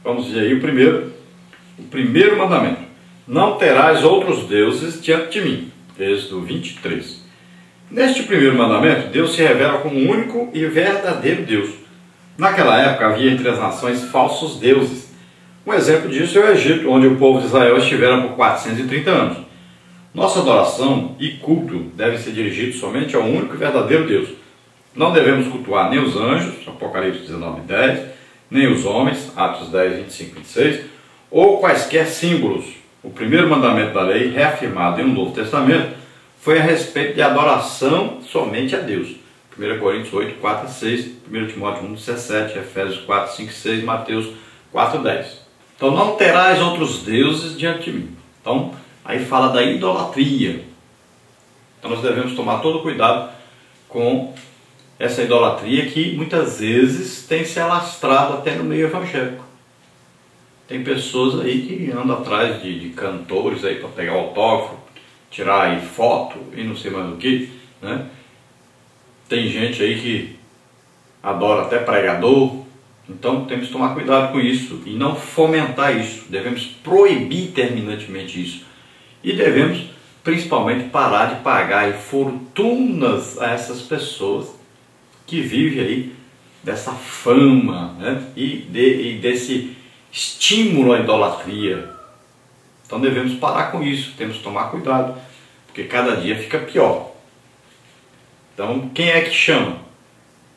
Vamos ver aí o primeiro mandamento. Não terás outros deuses diante de mim. Êxodo 23. Neste primeiro mandamento, Deus se revela como o único e verdadeiro Deus. Naquela época havia entre as nações falsos deuses. Um exemplo disso é o Egito, onde o povo de Israel estivera por 430 anos. Nossa adoração e culto devem ser dirigidos somente ao único e verdadeiro Deus. Não devemos cultuar nem os anjos, Apocalipse 19:10, nem os homens, Atos 10, 25, 26, ou quaisquer símbolos. O primeiro mandamento da lei, reafirmado em um Novo Testamento, foi a respeito de adoração somente a Deus. 1 Coríntios 8, 4 a 6, 1 Timóteo 1, 17, Efésios 4, 5 e 6, Mateus 4, 10. Então, não terás outros deuses diante de mim. Então, aí fala da idolatria. Então, nós devemos tomar todo cuidado com essa idolatria que muitas vezes tem se alastrado até no meio evangélico. Tem pessoas aí que andam atrás de cantores aí para pegar autógrafo, tirar aí foto e não sei mais o que, né? Tem gente aí que adora até pregador. Então temos que tomar cuidado com isso e não fomentar isso. Devemos proibir terminantemente isso. E devemos principalmente parar de pagar aí fortunas a essas pessoas que vivem aí dessa fama, né? e desse estímulo à idolatria. Então devemos parar com isso, temos que tomar cuidado, porque cada dia fica pior. Então quem é que chama?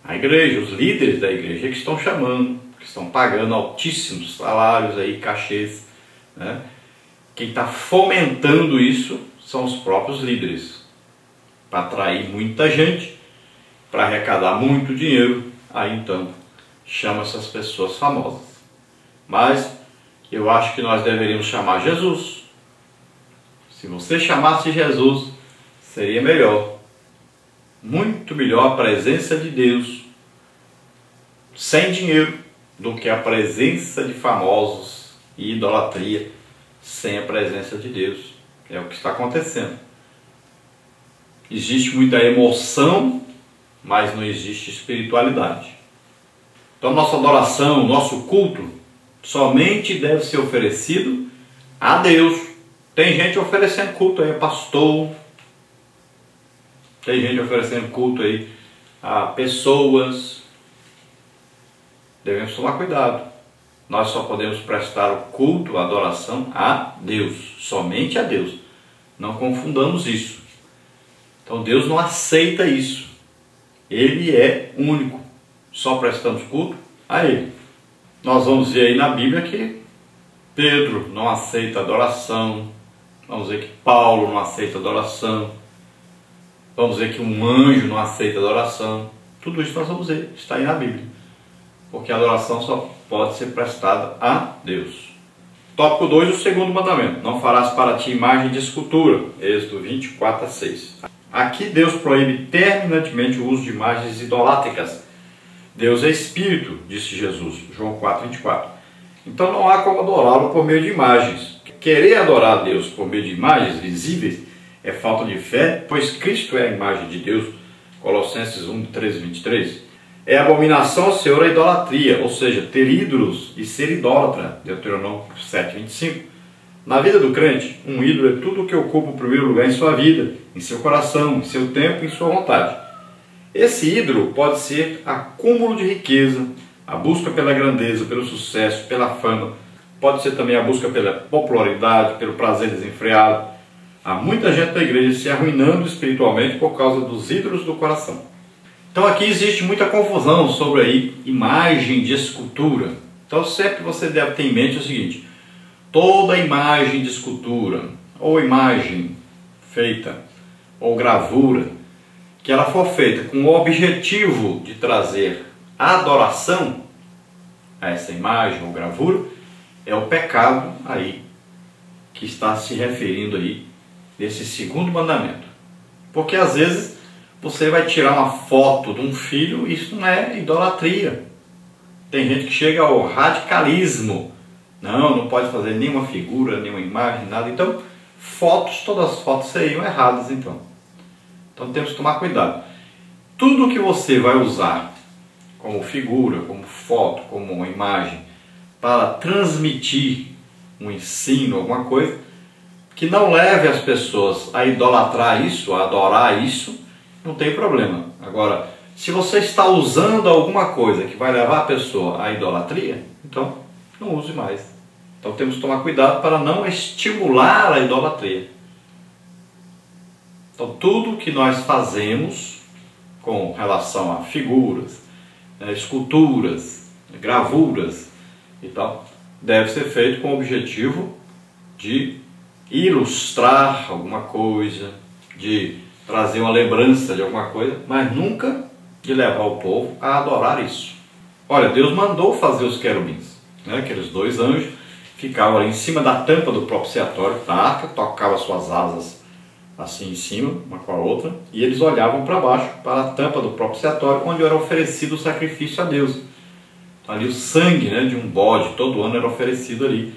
A igreja, os líderes da igreja que estão chamando, que estão pagando altíssimos salários aí, cachês, né? Quem está fomentando isso são os próprios líderes, para atrair muita gente, para arrecadar muito dinheiro. Aí então chama essas pessoas famosas. Mas eu acho que nós deveríamos chamar Jesus. Se você chamasse Jesus, seria melhor. Muito melhor a presença de Deus sem dinheiro do que a presença de famosos e idolatria sem a presença de Deus. É o que está acontecendo. Existe muita emoção, mas não existe espiritualidade. Então nossa adoração, nosso culto somente deve ser oferecido a Deus. Tem gente oferecendo culto aí a pastor, tem gente oferecendo culto aí a pessoas. Devemos tomar cuidado. Nós só podemos prestar o culto, a adoração a Deus, somente a Deus. Não confundamos isso. Então Deus não aceita isso. Ele é único. Só prestamos culto a Ele. Nós vamos ver aí na Bíblia que Pedro não aceita adoração. Vamos ver que Paulo não aceita adoração. Vamos ver que um anjo não aceita adoração. Tudo isso nós vamos ver, está aí na Bíblia. Porque a adoração só pode ser prestada a Deus. Tópico 2, o segundo mandamento. Não farás para ti imagem de escultura. Êxodo 24 a 6. Aqui Deus proíbe terminantemente o uso de imagens idolátricas. Deus é Espírito, disse Jesus, João 4, 24. Então não há como adorá-lo por meio de imagens. Querer adorar a Deus por meio de imagens visíveis é falta de fé, pois Cristo é a imagem de Deus, Colossenses 1, 13, 23. É abominação ao Senhor a idolatria, ou seja, ter ídolos e ser idólatra, Deuteronômio 7, 25. Na vida do crente, um ídolo é tudo o que ocupa o primeiro lugar em sua vida, em seu coração, em seu tempo e em sua vontade. Esse ídolo pode ser acúmulo de riqueza, a busca pela grandeza, pelo sucesso, pela fama, pode ser também a busca pela popularidade, pelo prazer desenfreado. Há muita gente da igreja se arruinando espiritualmente por causa dos ídolos do coração. Então aqui existe muita confusão sobre aí imagem de escultura. Então sempre você deve ter em mente o seguinte: toda imagem de escultura, ou imagem feita, ou gravura, que ela for feita com o objetivo de trazer adoração a essa imagem ou gravura, é o pecado aí que está se referindo aí nesse segundo mandamento. Porque às vezes você vai tirar uma foto de um filho, isso não é idolatria. Tem gente que chega ao radicalismo. Não pode fazer nenhuma figura, nenhuma imagem, nada. Então, todas as fotos seriam erradas, então. Então temos que tomar cuidado. Tudo que você vai usar como figura, como foto, como uma imagem, para transmitir um ensino, alguma coisa, que não leve as pessoas a idolatrar isso, a adorar isso, não tem problema. Agora, se você está usando alguma coisa que vai levar a pessoa à idolatria, então não use mais. Então temos que tomar cuidado para não estimular a idolatria. Então tudo que nós fazemos com relação a figuras, esculturas, gravuras e tal, deve ser feito com o objetivo de ilustrar alguma coisa, de trazer uma lembrança de alguma coisa, mas nunca de levar o povo a adorar isso. Olha, Deus mandou fazer os querubins, né? Aqueles dois anjos ficavam ali em cima da tampa do propiciatório da arca, tocavam suas asas assim em cima, uma com a outra, e eles olhavam para baixo, para a tampa do propiciatório, onde era oferecido o sacrifício a Deus. Ali o sangue, né, de um bode, todo ano era oferecido ali,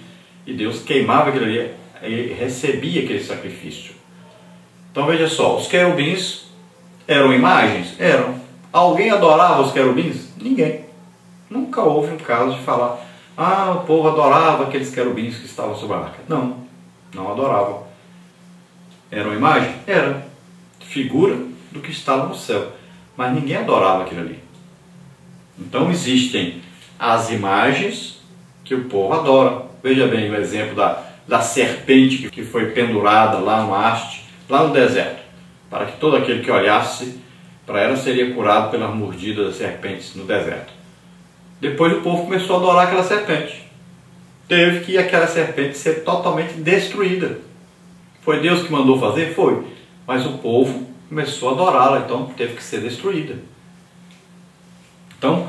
e Deus queimava aquilo ali, e recebia aquele sacrifício. Então veja só, os querubins eram imagens? Eram. Alguém adorava os querubins? Ninguém. Nunca houve um caso de falar, o povo adorava aqueles querubins que estavam sobre a arca. Não, não adoravam. Eram imagem? Era. Figura do que estava no céu. Mas ninguém adorava aquilo ali. Então existem as imagens que o povo adora. Veja bem o exemplo da serpente que foi pendurada lá no haste, lá no deserto, para que todo aquele que olhasse para ela seria curado pelas mordidas das serpentes no deserto. Depois o povo começou a adorar aquela serpente. Teve que aquela serpente ser totalmente destruída. Foi Deus que mandou fazer? Foi. Mas o povo começou a adorá-la, então teve que ser destruída. Então,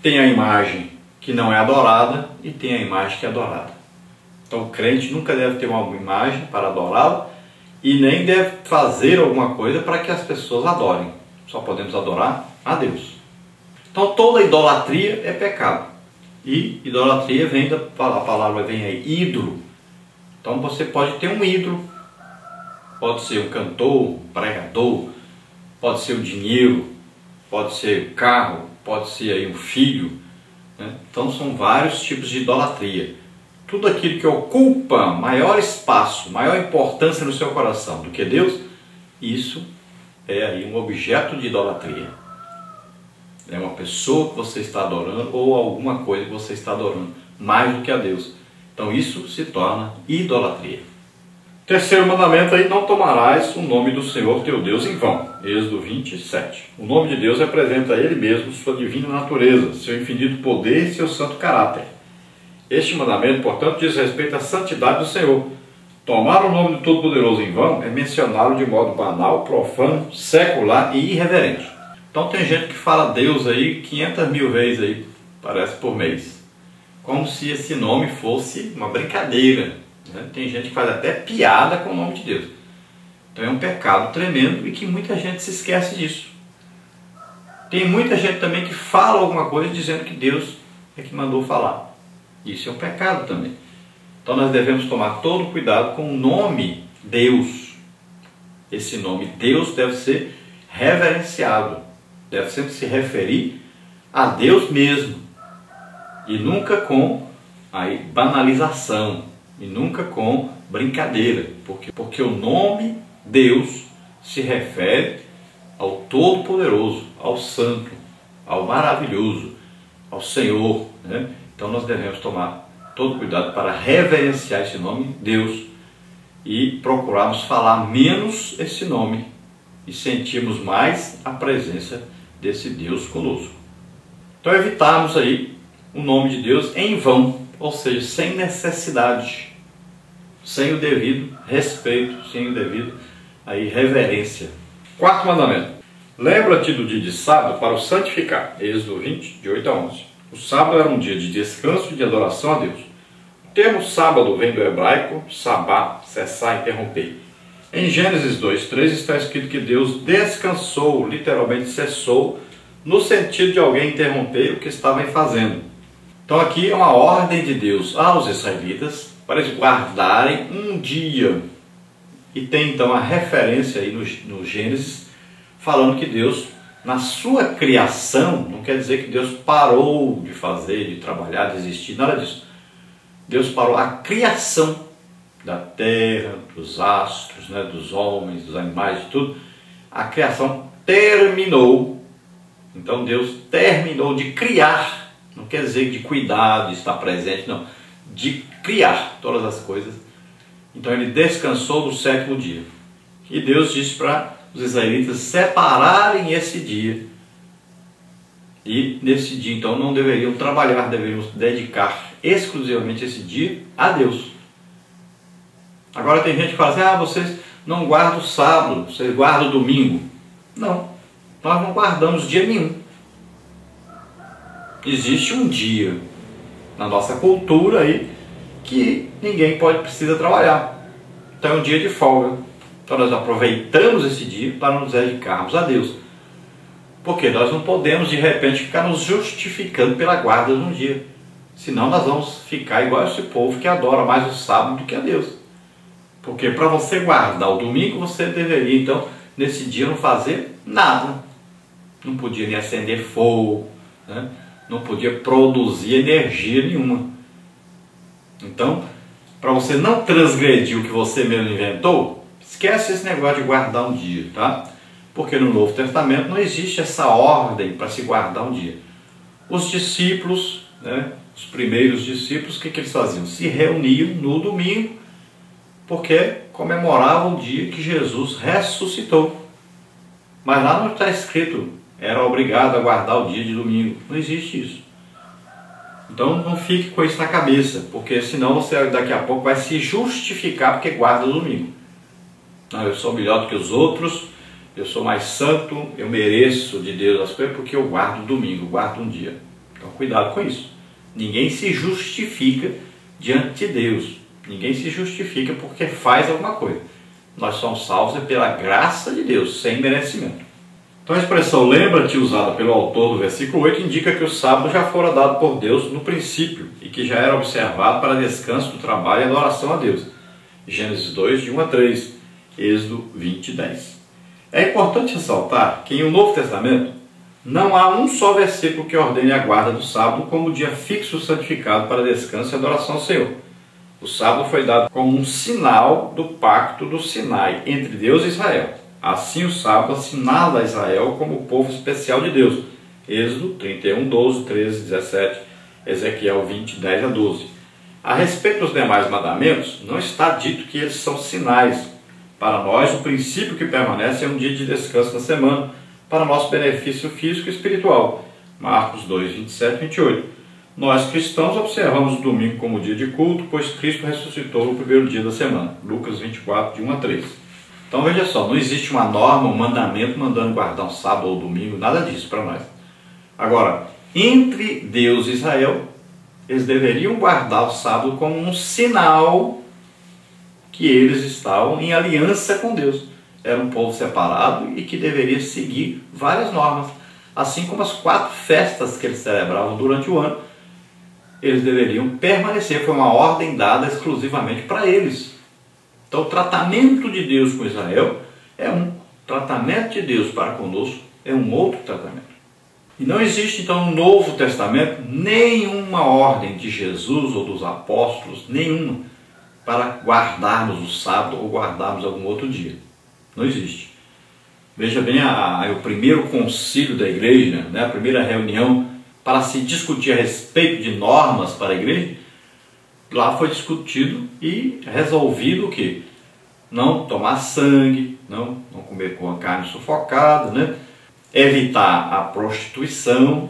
tem a imagem que não é adorada e tem a imagem que é adorada. Então o crente nunca deve ter uma imagem para adorá-la e nem deve fazer alguma coisa para que as pessoas adorem. Só podemos adorar a Deus. Então toda idolatria é pecado. E idolatria vem a palavra vem aí, ídolo. Então você pode ter um ídolo. Pode ser um cantor, um pregador, pode ser o dinheiro, pode ser o carro, pode ser aí um filho, né? Então são vários tipos de idolatria. Tudo aquilo que ocupa maior espaço, maior importância no seu coração do que Deus, isso é aí um objeto de idolatria. É uma pessoa que você está adorando ou alguma coisa que você está adorando mais do que a Deus. Então isso se torna idolatria. Terceiro mandamento aí, não tomarás o nome do Senhor teu Deus em vão. Êxodo 27. O nome de Deus representa Ele mesmo, sua divina natureza, seu infinito poder e seu santo caráter. Este mandamento, portanto, diz respeito à santidade do Senhor. Tomar o nome do Todo-Poderoso em vão é mencioná-lo de modo banal, profano, secular e irreverente. Então tem gente que fala Deus aí 500 mil vezes aí, parece por mês. Como se esse nome fosse uma brincadeira. Tem gente que faz até piada com o nome de Deus. Então é um pecado tremendo e que muita gente se esquece disso. Tem muita gente também que fala alguma coisa dizendo que Deus é que mandou falar. Isso é um pecado também. Então nós devemos tomar todo cuidado com o nome Deus. Esse nome Deus deve ser reverenciado. Deve sempre se referir a Deus mesmo. E nunca com aí, banalização. E nunca com brincadeira, porque o nome Deus se refere ao Todo-Poderoso, ao Santo, ao Maravilhoso, ao Senhor, né? Então nós devemos tomar todo cuidado para reverenciar esse nome Deus e procurarmos falar menos esse nome e sentirmos mais a presença desse Deus conosco. Então evitarmos aí o nome de Deus em vão, ou seja, sem necessidade, sem o devido respeito, sem o devido aí, reverência. Quarto mandamento. Lembra-te do dia de sábado para o santificar. Êxodo 20, de 8 a 11. O sábado era um dia de descanso e de adoração a Deus. O termo sábado vem do hebraico sabá, cessar, interromper. Em Gênesis 2:3 está escrito que Deus descansou, literalmente cessou, no sentido de alguém interromper o que estava fazendo. Então aqui é uma ordem de Deus aos israelitas para eles guardarem um dia. E tem então a referência aí no Gênesis, falando que Deus, na sua criação, não quer dizer que Deus parou de fazer, de trabalhar, de existir, nada disso. Deus parou a criação da terra, dos astros, né, dos homens, dos animais, de tudo. A criação terminou. Então Deus terminou de criar. Não quer dizer de cuidar, de estar presente, não. De criar todas as coisas. Então ele descansou no sétimo dia. E Deus disse para os israelitas separarem esse dia. E nesse dia, então, não deveriam trabalhar, deveriam dedicar exclusivamente esse dia a Deus. Agora tem gente que fala assim, vocês não guardam o sábado, vocês guardam o domingo. Não, nós não guardamos dia nenhum. Existe um dia na nossa cultura aí que ninguém precisa trabalhar. Então é um dia de folga. Então nós aproveitamos esse dia para nos dedicarmos a Deus. Porque nós não podemos de repente ficar nos justificando pela guarda de um dia. Senão nós vamos ficar igual esse povo que adora mais o sábado do que a Deus. Porque para você guardar o domingo, você deveria então nesse dia não fazer nada. Não podia nem acender fogo, né? Não podia produzir energia nenhuma. Então, para você não transgredir o que você mesmo inventou, esquece esse negócio de guardar um dia, tá? Porque no Novo Testamento não existe essa ordem para se guardar um dia. Os discípulos, né, os primeiros discípulos, o que eles faziam? Se reuniam no domingo, porque comemoravam o dia que Jesus ressuscitou. Mas lá não está escrito, era obrigado a guardar o dia de domingo. Não existe isso. Então não fique com isso na cabeça, porque senão você daqui a pouco vai se justificar porque guarda o domingo. Não, eu sou melhor do que os outros, eu sou mais santo, eu mereço de Deus as coisas porque eu guardo o domingo, guardo um dia. Então cuidado com isso. Ninguém se justifica diante de Deus. Ninguém se justifica porque faz alguma coisa. Nós somos salvos pela graça de Deus, sem merecimento. Então a expressão lembra-te, usada pelo autor do versículo 8, indica que o sábado já fora dado por Deus no princípio e que já era observado para descanso do trabalho e adoração a Deus. Gênesis 2, de 1 a 3, Êxodo 20, 10. É importante ressaltar que em o Novo Testamento não há um só versículo que ordene a guarda do sábado como dia fixo santificado para descanso e adoração ao Senhor. O sábado foi dado como um sinal do pacto do Sinai entre Deus e Israel. Assim o sábado assinala a Israel como o povo especial de Deus. Êxodo 31, 12, 13, 17, Ezequiel 20, 10 a 12. A respeito dos demais mandamentos, não está dito que eles são sinais. Para nós, o princípio que permanece é um dia de descanso na semana, para nosso benefício físico e espiritual. Marcos 2, 27 e 28. Nós cristãos observamos o domingo como dia de culto, pois Cristo ressuscitou no primeiro dia da semana. Lucas 24, de 1 a 3. Então veja só, não existe uma norma, um mandamento mandando guardar um sábado ou domingo, nada disso para nós. Agora, entre Deus e Israel, eles deveriam guardar o sábado como um sinal que eles estavam em aliança com Deus. Era um povo separado e que deveria seguir várias normas. Assim como as 4 festas que eles celebravam durante o ano, eles deveriam permanecer. Foi uma ordem dada exclusivamente para eles. Então o tratamento de Deus com Israel é um. O tratamento de Deus para conosco é um outro tratamento. E não existe então no Novo Testamento nenhuma ordem de Jesus ou dos apóstolos, nenhuma, para guardarmos o sábado ou guardarmos algum outro dia. Não existe. Veja bem o primeiro concílio da igreja, né, a primeira reunião para se discutir a respeito de normas para a igreja. Lá foi discutido e resolvido o quê? Não tomar sangue, não comer com a carne sufocada, né? Evitar a prostituição.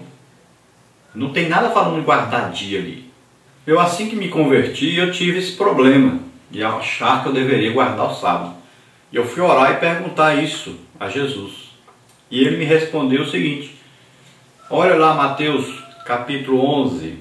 Não tem nada falando de guardar dia ali. Eu, assim que me converti, eu tive esse problema de achar que eu deveria guardar o sábado. E eu fui orar e perguntar isso a Jesus. E ele me respondeu o seguinte: olha lá Mateus capítulo 11,